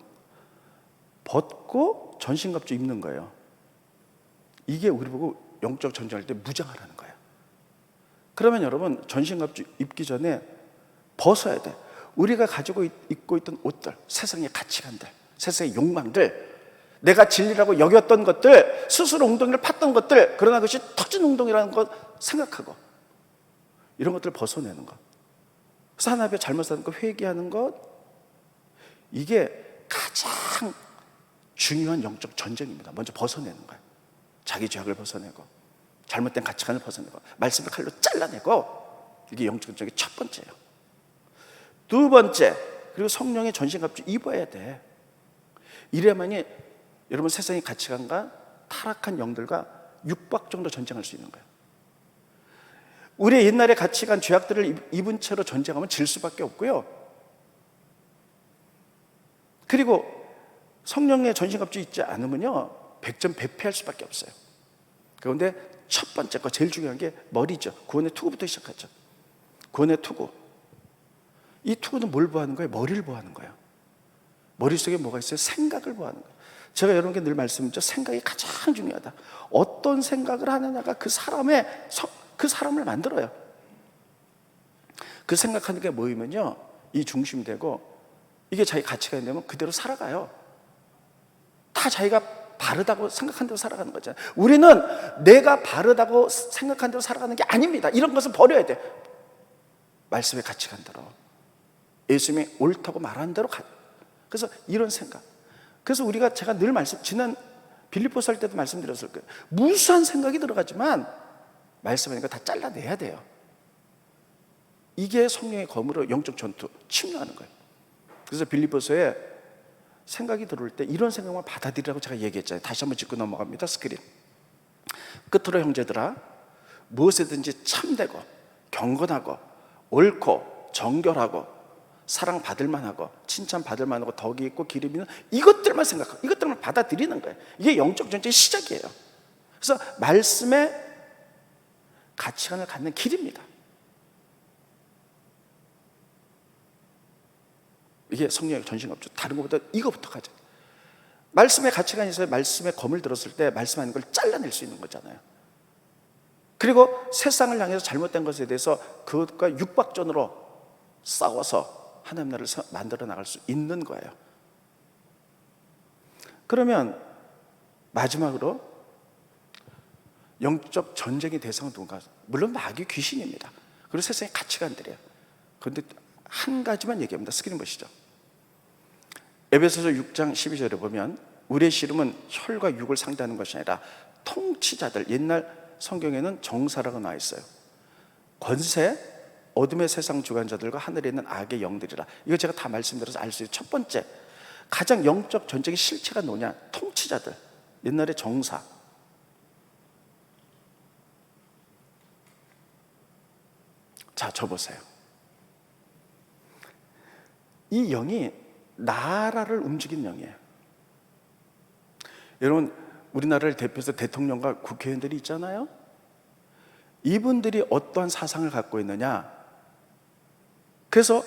벗고 전신갑주 입는 거예요. 이게 우리 보고 영적 전쟁할 때 무장하라는 거예요. 그러면 여러분, 전신갑주 입기 전에 벗어야 돼. 우리가 가지고 입고 있던 옷들, 세상의 가치관들, 세상의 욕망들, 내가 진리라고 여겼던 것들, 스스로 웅덩이를 팠던 것들, 그러나 그것이 터진 웅덩이라는 것 생각하고 이런 것들을 벗어내는 것. 그래서 하나님 앞에 잘못 사는 거 회개하는 것, 이게 가장 중요한 영적 전쟁입니다. 먼저 벗어내는 거예요. 자기 죄악을 벗어내고 잘못된 가치관을 벗어내고 말씀의 칼로 잘라내고, 이게 영적 전쟁의 첫 번째예요. 두 번째, 그리고 성령의 전신갑주 입어야 돼. 이래야만이 여러분 세상의 가치관과 타락한 영들과 6박 정도 전쟁할 수 있는 거예요. 우리의 옛날의 가치관, 죄악들을 입은 채로 전쟁하면 질 수밖에 없고요. 그리고 성령의 전신갑주 있지 않으면요, 100점 배패할 수밖에 없어요. 그런데 첫 번째 거 제일 중요한 게 머리죠. 구원의 투구부터 시작하죠. 구원의 투구. 이 투구는 뭘 보하는 거예요? 머리를 보하는 거예요. 머릿속에 뭐가 있어요? 생각을 보하는 거예요. 제가 여러분께 늘 말씀드렸죠. 생각이 가장 중요하다. 어떤 생각을 하느냐가 그 사람을 만들어요. 그 생각하는 게 모이면요, 이 중심이 되고, 이게 자기 가치가 되면 그대로 살아가요. 다 자기가 바르다고 생각한 대로 살아가는 거잖아요. 우리는 내가 바르다고 생각한 대로 살아가는 게 아닙니다. 이런 것은 버려야 돼. 말씀의 가치관대로, 예수님이 옳다고 말하는 대로 가. 그래서 이런 생각. 그래서 제가 늘 지난 빌립보서 할 때도 말씀드렸을 거예요. 무수한 생각이 들어가지만 말씀하니까 다 잘라내야 돼요. 이게 성령의 검으로 영적 전투 침략하는 거예요. 그래서 빌립보서에 생각이 들어올 때 이런 생각만 받아들이라고 제가 얘기했잖아요. 다시 한번 짚고 넘어갑니다. 스크린. 끝으로 형제들아, 무엇이든지 참되고 경건하고 옳고 정결하고 사랑받을 만하고 칭찬받을 만하고 덕이 있고 기름이 있는 이것들만 생각하고 이것들만 받아들이는 거예요. 이게 영적 전쟁의 시작이에요. 그래서 말씀의 가치관을 갖는 길입니다. 이게 성령의 전신갑주. 다른 것보다 이거부터 가자. 말씀의 가치관이 있어야 말씀의 검을 들었을 때 말씀하는 걸 잘라낼 수 있는 거잖아요. 그리고 세상을 향해서 잘못된 것에 대해서 그것과 육박전으로 싸워서 하나님 나라를 만들어 나갈 수 있는 거예요. 그러면 마지막으로 영적 전쟁의 대상은 누군가? 물론 마귀 귀신입니다. 그리고 세상의 가치관들이에요. 그런데 한 가지만 얘기합니다. 스크린 보시죠. 에베소서 6장 12절에 보면 우리의 씨름은 혈과 육을 상대하는 것이 아니라 통치자들, 옛날 성경에는 정사라고 나와 있어요. 권세, 어둠의 세상 주관자들과 하늘에 있는 악의 영들이라. 이거 제가 다 말씀드려서 알 수 있어요. 첫 번째, 가장 영적 전쟁의 실체가 뭐냐? 통치자들, 옛날의 정사. 자, 저 보세요. 이 영이 나라를 움직이는 영이에요. 여러분, 우리나라를 대표해서 대통령과 국회의원들이 있잖아요. 이분들이 어떠한 사상을 갖고 있느냐, 그래서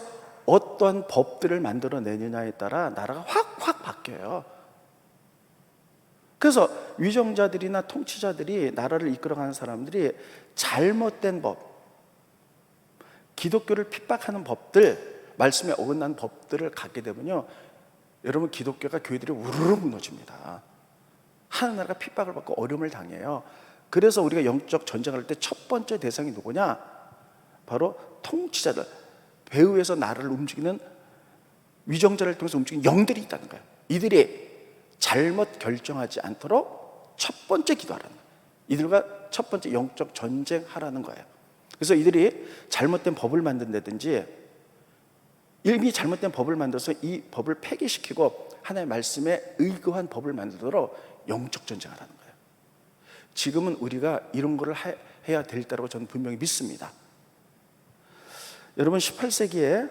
어떠한 법들을 만들어내느냐에 따라 나라가 확 바뀌어요. 그래서 위정자들이나 통치자들이, 나라를 이끌어가는 사람들이 잘못된 법, 기독교를 핍박하는 법들, 말씀에 어긋난 법들을 갖게 되면요, 여러분, 기독교가, 교회들이 우르르 무너집니다. 하나님 나라가 핍박을 받고 어려움을 당해요. 그래서 우리가 영적 전쟁을 할 때 첫 번째 대상이 누구냐? 바로 통치자들, 배후에서 나라를 움직이는 위정자를 통해서 움직이는 영들이 있다는 거예요. 이들이 잘못 결정하지 않도록 첫 번째 기도하라는 거예요. 이들과 첫 번째 영적 전쟁하라는 거예요. 그래서 이들이 잘못된 법을 만든다든지, 이미 잘못된 법을 만들어서 이 법을 폐기시키고 하나님의 말씀에 의거한 법을 만들도록 영적 전쟁하라는 거예요. 지금은 우리가 이런 거를 해야 될 때라고 저는 분명히 믿습니다. 여러분, 18세기에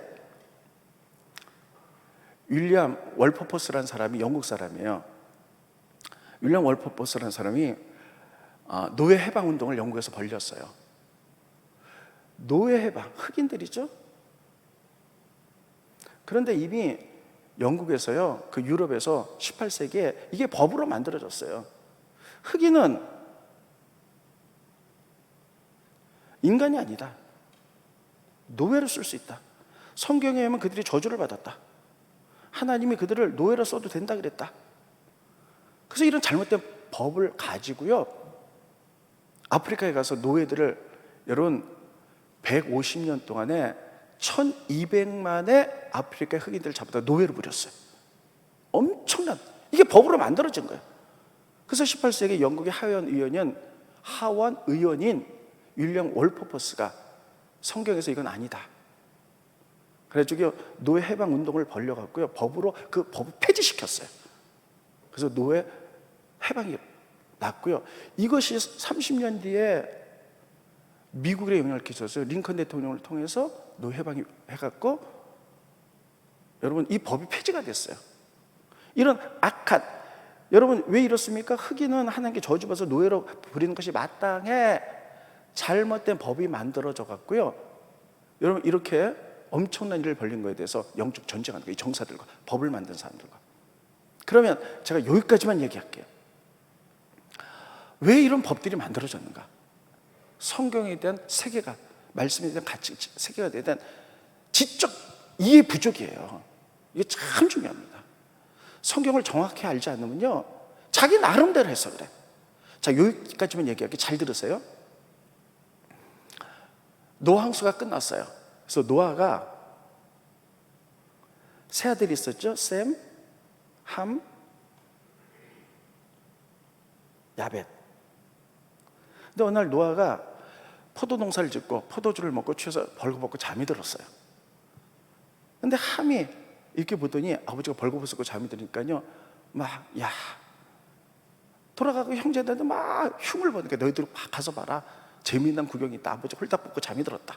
윌리엄 월퍼포스라는 사람이 영국 사람이에요. 윌리엄 월퍼포스라는 사람이 노예 해방 운동을 영국에서 벌였어요. 노예 해방, 흑인들이죠. 그런데 이미 영국에서요, 그 유럽에서 18세기에 이게 법으로 만들어졌어요. 흑인은 인간이 아니다. 노예로 쓸 수 있다. 성경에 의하면 그들이 저주를 받았다. 하나님이 그들을 노예로 써도 된다 그랬다. 그래서 이런 잘못된 법을 가지고요, 아프리카에 가서 노예들을, 여러분, 150년 동안에 1200만의 아프리카 흑인들을 잡아다 노예로 부렸어요. 엄청난, 이게 법으로 만들어진 거예요. 그래서 18세기 영국의 하원 의원인 윌리엄 월퍼포스가 성경에서 이건 아니다, 그래가지고 노예 해방 운동을 벌려갖고요, 법으로 그 법을 폐지시켰어요. 그래서 노예 해방이 났고요. 이것이 30년 뒤에 미국에 영향을 끼쳤어요. 링컨 대통령을 통해서 노예 해방이 해갖고, 여러분, 이 법이 폐지가 됐어요. 이런 악한, 여러분, 왜 이렇습니까? 흑인은 하나님께 저주받아서 노예로 부리는 것이 마땅해. 잘못된 법이 만들어져 갖고요, 여러분, 이렇게 엄청난 일을 벌린 거에 대해서 영적 전쟁하는 거예요. 이 정사들과, 법을 만든 사람들과. 그러면 제가 여기까지만 얘기할게요. 왜 이런 법들이 만들어졌는가? 성경에 대한 세계관, 말씀에 대한 가치, 세계관에 대한 지적 이해 부족이에요. 이게 참 중요합니다. 성경을 정확히 알지 않으면요, 자기 나름대로 해서 그래. 자, 여기까지만 얘기할게요. 잘 들으세요. 노항수가 끝났어요. 그래서 노아가 세 아들이 있었죠. 셈, 함, 야벳. 근데 어느 날 노아가 포도 농사를 짓고 포도주를 먹고 취해서 벌거벗고 잠이 들었어요. 근데 함이 이렇게 보더니 아버지가 벌거벗고 잠이 드니까요, 막, 야, 돌아가고 형제들한테 막 흉을 보니까 너희들 가서 봐라. 재미난 구경이 있다. 아버지 홀딱 벗고 잠이 들었다.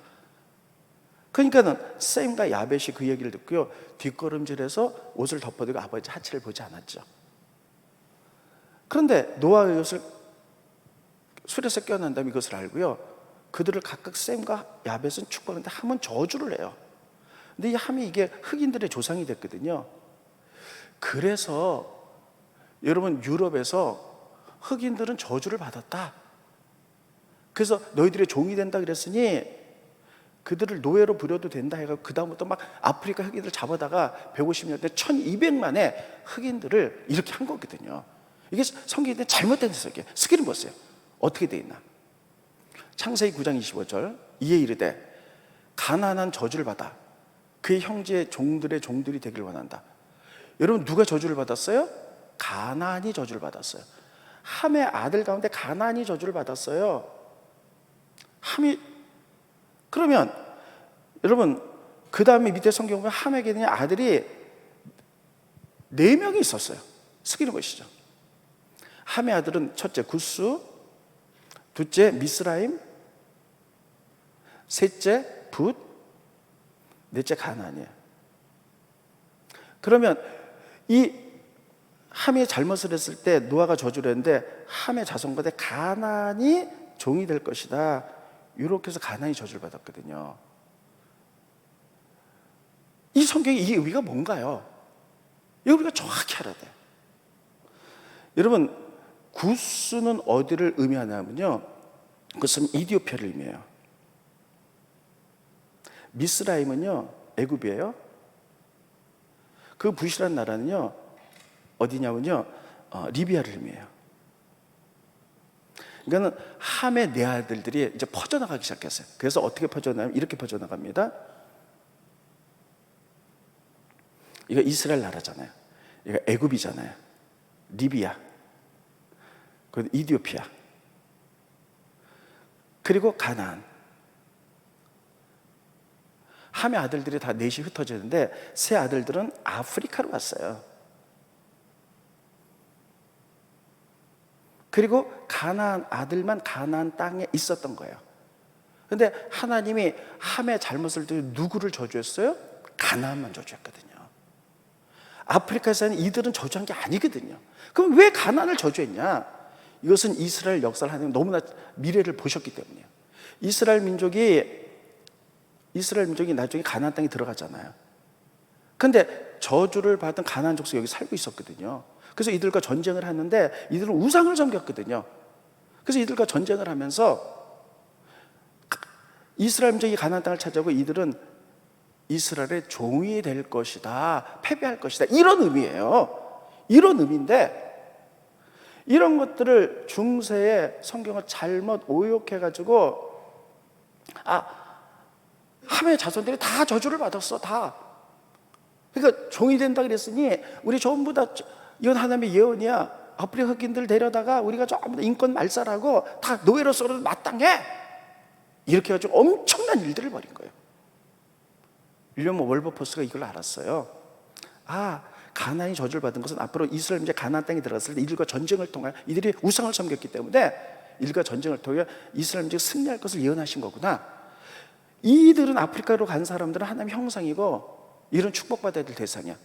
그러니까는 셈과 야벳이 그 얘기를 듣고요, 뒷걸음질해서 옷을 덮어두고 아버지 하체를 보지 않았죠. 그런데 노아의 옷을 술에서 깨어난 다음에 이것을 알고요, 그들을 각각 셈과 야벳은 축복하는데 함은 저주를 해요. 근데 이 함이 이게 흑인들의 조상이 됐거든요. 그래서 여러분, 유럽에서 흑인들은 저주를 받았다. 그래서 너희들의 종이 된다 그랬으니 그들을 노예로 부려도 된다 해가지고 그 다음부터 막 아프리카 흑인들 잡아다가 150년대 1200만의 흑인들을 이렇게 한 거거든요. 이게 성경에 잘못된 해석이에요. 스킬은 보세요. 어떻게 돼 있나? 창세기 9장 25절, 이에 이르되 가난한 저주를 받아 그의 형제의 종들의 종들이 되길 원한다. 여러분, 누가 저주를 받았어요? 가나안이 저주를 받았어요. 함의 아들 가운데 가나안이 저주를 받았어요. 함이, 그러면 여러분, 그 다음에 밑에 성경 보면 함에게 있는 아들이 4명이 있었어요. 스키는 것이죠. 함의 아들은 첫째 구스, 둘째 미스라임, 셋째 붓, 넷째 가나안이에요. 그러면 이 함이 잘못을 했을 때 노아가 저주를 했는데 함의 자손과 가나안이 종이 될 것이다. 이렇게 해서 가나안이 저주를 받았거든요. 이 성경의 이 의미가 뭔가요? 이거 우리가 정확히 알아야 돼요. 여러분, 구스는 어디를 의미하냐면요, 그것은 이디오피아를 의미해요. 미스라임은요, 애굽이에요. 그 붓이라는 나라는요, 어디냐면요, 리비아를 의미해요. 그러니까 함의 네 아들들이 이제 퍼져나가기 시작했어요. 그래서 어떻게 퍼져나가면 이렇게 퍼져나갑니다. 이거 이스라엘 나라잖아요. 이거 애굽이잖아요. 리비아, 그리고 이디오피아, 그리고 가나안. 함의 아들들이 다 넷이 흩어지는데 세 아들들은 아프리카로 갔어요. 그리고 가나안 아들만 가나안 땅에 있었던 거예요. 그런데 하나님이 함의 잘못을 들여 누구를 저주했어요? 가나안만 저주했거든요. 아프리카에서는 이들은 저주한 게 아니거든요. 그럼 왜 가나안을 저주했냐? 이것은 이스라엘 역사를 하나님 너무나 미래를 보셨기 때문이에요. 이스라엘 민족이 나중에 가나안 땅에 들어가잖아요. 그런데 저주를 받은 가나안 족속이 여기 살고 있었거든요. 그래서 이들과 전쟁을 하는데 이들은 우상을 섬겼거든요. 그래서 이들과 전쟁을 하면서 이스라엘 민족이 가나안 땅을 차지하고 이들은 이스라엘의 종이 될 것이다, 패배할 것이다, 이런 의미예요. 이런 의미인데 이런 것들을 중세에 성경을 잘못 오욕해가지고 함의 자손들이 다 저주를 받았어, 다. 그러니까 종이 된다 그랬으니 우리 전부 다 이건 하나님의 예언이야. 아프리카 흑인들 데려다가 우리가 전부 다 인권 말살하고 다 노예로서 마땅해. 이렇게 해가지고 엄청난 일들을 벌인 거예요. 윌리엄 월버포스가 이걸 알았어요. 가나안이 저주를 받은 것은 앞으로 이스라엘 이제 가나안 땅에 들어갔을 때 이들과 전쟁을 통해 이들이 우상을 섬겼기 때문에 이들과 전쟁을 통해 이스라엘 이제 승리할 것을 예언하신 거구나. 이들은 아프리카로 간 사람들은 하나님의 형상이고 이런 축복받아야 될 대상이야.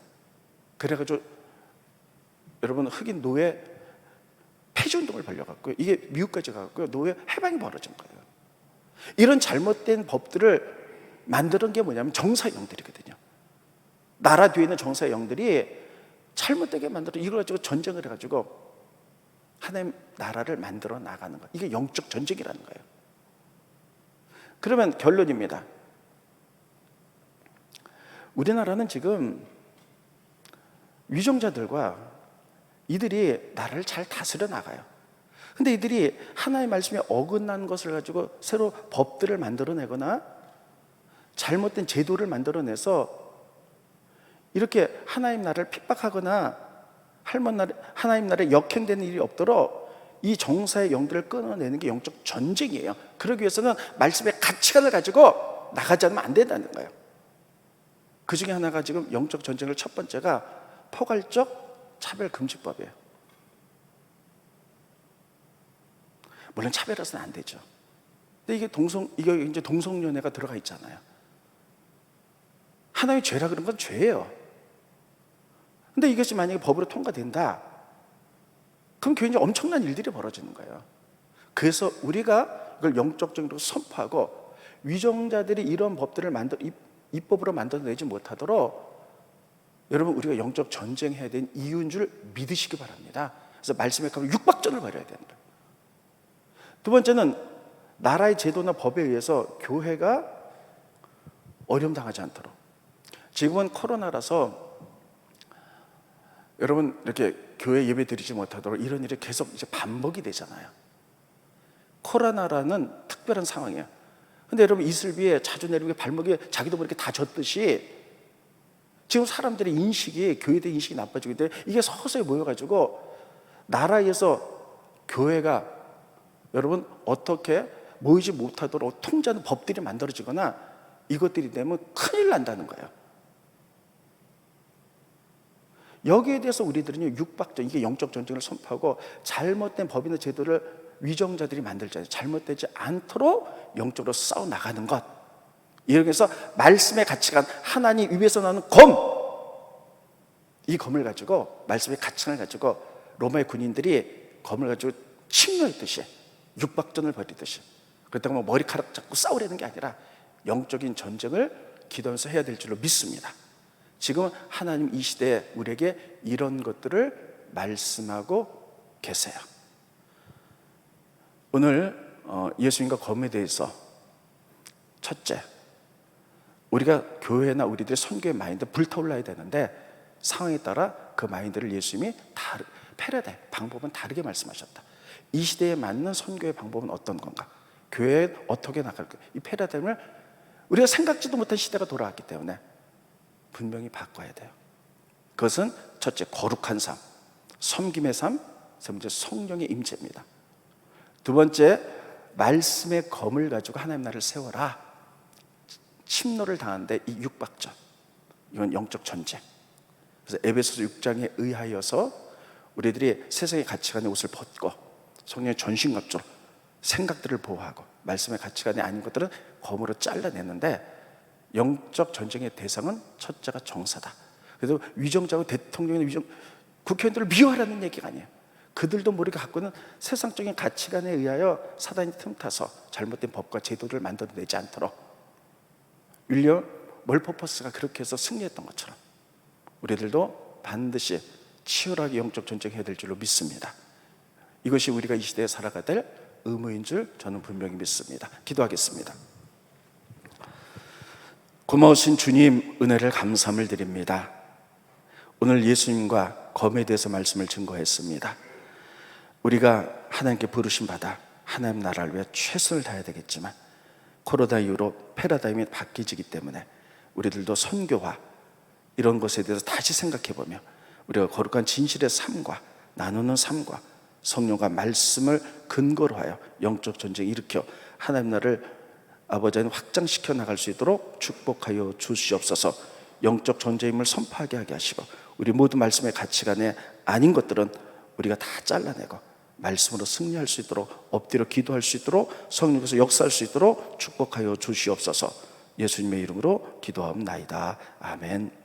그래가지고 여러분, 흑인 노예 폐지운동을 벌려갖고요, 이게 미국까지 가갖고요, 노예 해방이 벌어진 거예요. 이런 잘못된 법들을 만드는 게 뭐냐면 정사의 영들이거든요. 나라 뒤에 있는 정사의 영들이 잘못되게 만들어 이걸 가지고 전쟁을 해가지고 하나님 나라를 만들어 나가는 거예요. 이게 영적 전쟁이라는 거예요. 그러면 결론입니다. 우리나라는 지금 위정자들과 이들이 나라를 잘 다스려 나가요. 근데 이들이 하나님의 말씀에 어긋난 것을 가지고 새로 법들을 만들어내거나 잘못된 제도를 만들어내서 이렇게 하나님 나라를 핍박하거나 하나님 나라에 역행되는 일이 없도록 이 정사의 영들을 끊어내는 게 영적 전쟁이에요. 그러기 위해서는 말씀의 가치관을 가지고 나가지 않으면 안 된다는 거예요. 그 중에 하나가 지금 영적 전쟁을 첫 번째가 포괄적 차별금지법이에요. 물론 차별해서는 안 되죠. 근데 이게 이제 동성연애가 들어가 있잖아요. 하나님의 죄라 그런 건 죄예요. 근데 이것이 만약에 법으로 통과된다, 그럼 교회에 엄청난 일들이 벌어지는 거예요. 그래서 우리가 이걸 영적적으로 선포하고, 위정자들이 이런 법들을 입법으로 만들어내지 못하도록 여러분, 우리가 영적 전쟁해야 되는 이유인 줄 믿으시기 바랍니다. 그래서 말씀에 가면 육박전을 벌여야 되는 거예요. 두 번째는 나라의 제도나 법에 의해서 교회가 어려움 당하지 않도록. 지금은 코로나라서 여러분 이렇게 교회 예배 드리지 못하도록 이런 일이 계속 이제 반복이 되잖아요. 코로나라는 특별한 상황이에요. 근데 여러분, 이슬비에 자주 내리고 발목에 자기도 모르게 다 젖듯이 지금 사람들의 인식이, 교회에 대한 인식이 나빠지고 있는데, 이게 서서히 모여가지고 나라에서 교회가 여러분 어떻게 모이지 못하도록 통제하는 법들이 만들어지거나 이것들이 되면 큰일 난다는 거예요. 여기에 대해서 우리들은요, 육박전, 이게 영적 전쟁을 선포하고, 잘못된 법이나 제도를 위정자들이 만들잖아요. 잘못되지 않도록 영적으로 싸워 나가는 것. 이렇게 해서 말씀의 가치관, 하나님 입에서 나오는 검, 이 검을 가지고, 말씀의 가치관을 가지고 로마의 군인들이 검을 가지고 침노했듯이, 육박전을 벌이듯이, 그렇다고 뭐 머리카락 잡고 싸우려는 게 아니라 영적인 전쟁을 기도하면서 해야 될 줄로 믿습니다. 지금 하나님 이 시대에 우리에게 이런 것들을 말씀하고 계세요. 오늘 예수님과 검에 대해서, 첫째, 우리가 교회나 우리들의 선교의 마인드 불타올라야 되는데, 상황에 따라 그 마인드를 예수님이 패러다임, 방법은 다르게 말씀하셨다. 이 시대에 맞는 선교의 방법은 어떤 건가? 교회에 어떻게 나갈까? 이 패러다임을 우리가 생각지도 못한 시대가 돌아왔기 때문에 분명히 바꿔야 돼요. 그것은 첫째, 거룩한 삶, 섬김의 삶, 세 번째, 성령의 임재입니다. 두 번째, 말씀의 검을 가지고 하나님 나라를 세워라. 침노를 당하는데 이 육박전, 이건 영적 전쟁. 그래서 에베소서 6장에 의하여서 우리들이 세상의 가치관의 옷을 벗고 성령의 전신갑주로 생각들을 보호하고, 말씀의 가치관이 아닌 것들은 검으로 잘라내는데, 영적 전쟁의 대상은 첫째가 정사다. 그래서 위정자고 대통령의 국회의원들을 미워하라는 얘기가 아니에요. 그들도 모르게 갖고 있는 세상적인 가치관에 의하여 사단이 틈타서 잘못된 법과 제도를 만들어내지 않도록, 윌리엄 멀퍼퍼스가 그렇게 해서 승리했던 것처럼 우리들도 반드시 치열하게 영적 전쟁해야 될 줄로 믿습니다. 이것이 우리가 이 시대에 살아가야 될 의무인 줄 저는 분명히 믿습니다. 기도하겠습니다. 고마우신 주님, 은혜를 감사함을 드립니다. 오늘 예수님과 검에 대해서 말씀을 증거했습니다. 우리가 하나님께 부르심 받아 하나님 나라를 위해 최선을 다해야 되겠지만, 코로나 이후로 패러다임이 바뀌지기 때문에 우리들도 선교와 이런 것에 대해서 다시 생각해보며, 우리가 거룩한 진실의 삶과 나누는 삶과 성령과 말씀을 근거로 하여 영적 전쟁을 일으켜 하나님 나라를 아버지 하나님 확장시켜 나갈 수 있도록 축복하여 주시옵소서. 영적 전쟁임을 선포하게 하게 하시고, 우리 모두 말씀의 가치관에 아닌 것들은 우리가 다 잘라내고 말씀으로 승리할 수 있도록, 엎드려 기도할 수 있도록, 성령께서 역사할 수 있도록 축복하여 주시옵소서. 예수님의 이름으로 기도하옵나이다. 아멘.